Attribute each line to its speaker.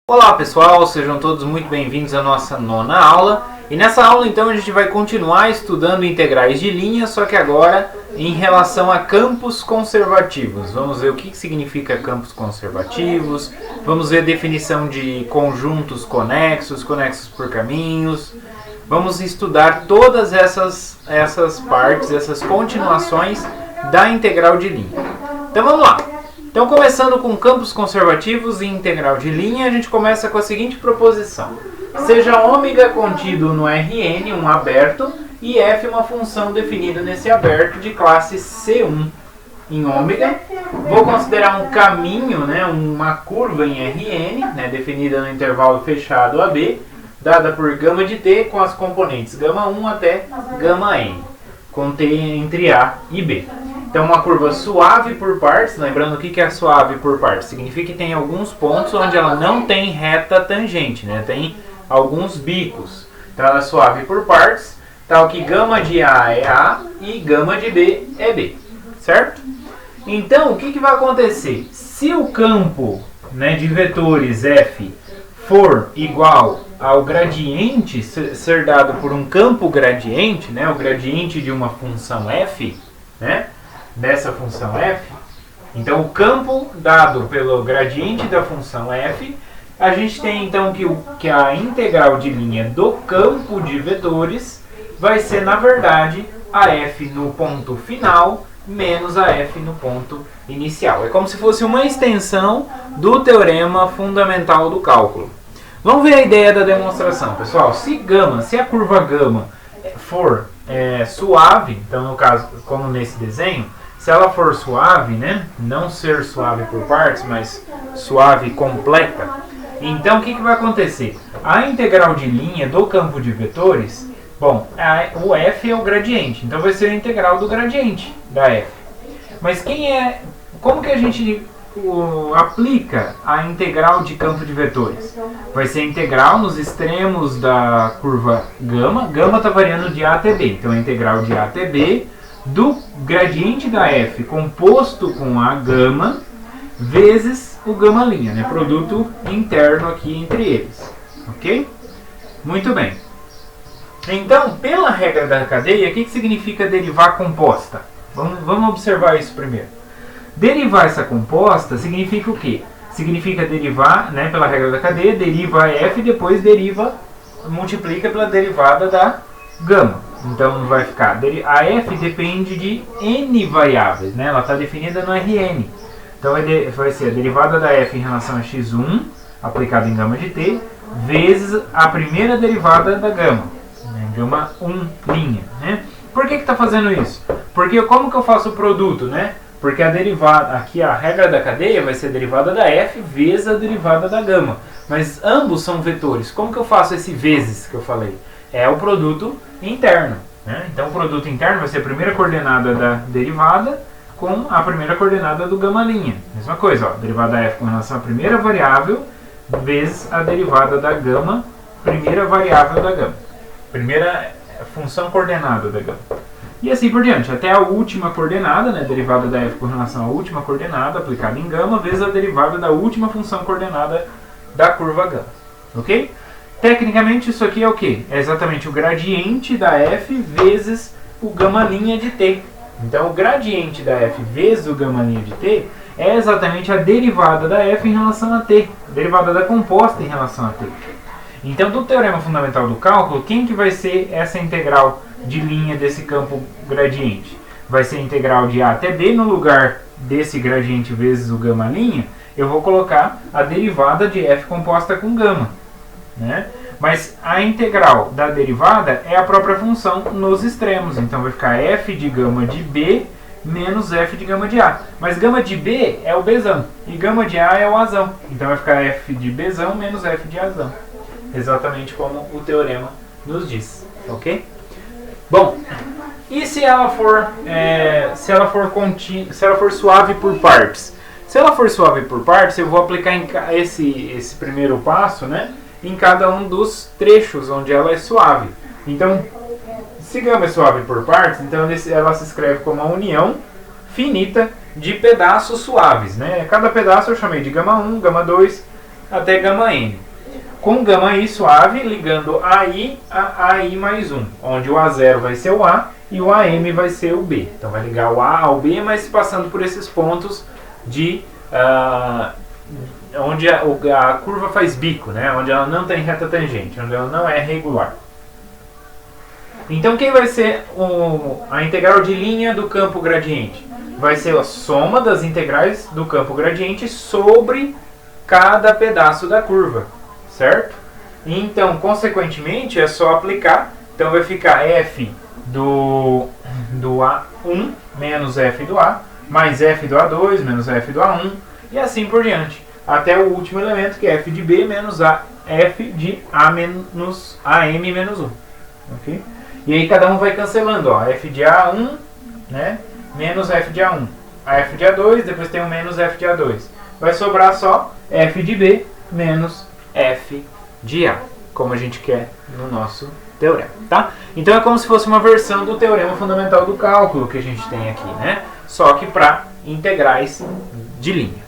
Speaker 1: Olá pessoal, sejam todos muito bem-vindos à nossa nona aula. E nessa aula então a gente vai continuar estudando integrais de linha, só que agora em relação a campos conservativos. Vamos ver o que significa campos conservativos, vamos ver a definição de conjuntos conexos, conexos por caminhos. Vamos estudar todas essas partes, essas continuações da integral de linha. Então vamos lá. Então, começando com campos conservativos e integral de linha, a gente começa com a seguinte proposição. Seja ômega contido no Rn, um aberto, e f uma função definida nesse aberto de classe C1 em ômega. Vou considerar um caminho, uma curva em Rn, definida no intervalo fechado AB, dada por gama de t com as componentes gama 1 até gama n, com t entre A e B. Então, uma curva suave por partes, lembrando o que é suave por partes? Significa que tem alguns pontos onde ela não tem reta tangente, tem alguns bicos. Então, ela é suave por partes, tal que gama de A é A e gama de B é B, certo? Então, o que vai acontecer? Se o campo de vetores f for igual ao gradiente ser dado por um campo gradiente, o gradiente de uma função f, dessa função f, então o campo dado pelo gradiente da função f, a gente tem então que a integral de linha do campo de vetores vai ser, na verdade, a f no ponto final menos a f no ponto inicial. É como se fosse uma extensão do teorema fundamental do cálculo. Vamos ver a ideia da demonstração, pessoal. Se a curva gama for suave, então no caso, como nesse desenho, se ela for suave, não ser suave por partes, mas suave completa, então o que vai acontecer? A integral de linha do campo de vetores, o f é o gradiente, então vai ser a integral do gradiente da f. Mas como que a gente aplica a integral de campo de vetores? Vai ser a integral nos extremos da curva gama está variando de A até B, então a integral de A até B do gradiente da f composto com a gama vezes o gama linha, produto interno aqui entre eles, ok? Muito bem. Então, pela regra da cadeia, o que significa derivar composta? Vamos observar isso primeiro. Derivar essa composta significa o quê? Significa derivar, pela regra da cadeia, deriva a f e depois multiplica pela derivada da gama. Então vai ficar, a f depende de n variáveis, ela está definida no Rn. Então vai ser a derivada da f em relação a x1, aplicada em gama de t, vezes a primeira derivada da gama, gama 1'. Por que está fazendo isso? Porque como que eu faço o produto? Porque a derivada, aqui a regra da cadeia vai ser a derivada da f vezes a derivada da gama. Mas ambos são vetores. Como que eu faço esse vezes que eu falei? É o produto interno. Então o produto interno vai ser a primeira coordenada da derivada com a primeira coordenada do gama linha. Mesma coisa, derivada da f com relação à primeira variável vezes a derivada da gama, primeira variável da gama. Primeira função coordenada da gama. E assim por diante, até a última coordenada, derivada da f com relação à última coordenada aplicada em gama vezes a derivada da última função coordenada da curva gama. Ok? Tecnicamente, isso aqui é o quê? É exatamente o gradiente da f vezes o gama linha de t. Então, o gradiente da f vezes o gama linha de t é exatamente a derivada da f em relação a t, a derivada da composta em relação a t. Então, do teorema fundamental do cálculo, quem que vai ser essa integral de linha desse campo gradiente? Vai ser a integral de A até B, no lugar desse gradiente vezes o gama linha, eu vou colocar a derivada de f composta com gama. Mas a integral da derivada é a própria função nos extremos, então vai ficar f de gama de b menos f de gama de a. Mas gama de b é o bzão e gama de a é o azão, então vai ficar f de bzão menos f de azão, exatamente como o teorema nos diz, ok? Bom, e se ela for suave por partes? Se ela for suave por partes, eu vou aplicar esse primeiro passo, em cada um dos trechos onde ela é suave. Então, se gama é suave por partes, então ela se escreve como a união finita de pedaços suaves. Cada pedaço eu chamei de gama 1, gama 2, até γn. Com γi suave, ligando AI a AI mais 1, onde o A0 vai ser o A e o AM vai ser o B. Então vai ligar o A ao B, mas passando por esses pontos de onde a curva faz bico, né? Onde ela não tem reta tangente, onde ela não é regular. Então quem vai ser a integral de linha do campo gradiente? Vai ser a soma das integrais do campo gradiente sobre cada pedaço da curva, certo? Então, consequentemente, é só aplicar. Então vai ficar f do A1 menos f do A, mais f do A2 menos f do A1, e assim por diante, até o último elemento, que é f de B menos f de A menos AM menos 1. Okay? E aí cada um vai cancelando, ó, f de A1, né, menos f de A1, a f de A2, depois tem o menos f de A2. Vai sobrar só f de B menos f de A, como a gente quer no nosso teorema, tá? Então é como se fosse uma versão do teorema fundamental do cálculo que a gente tem aqui, né? Só que para integrais de linha.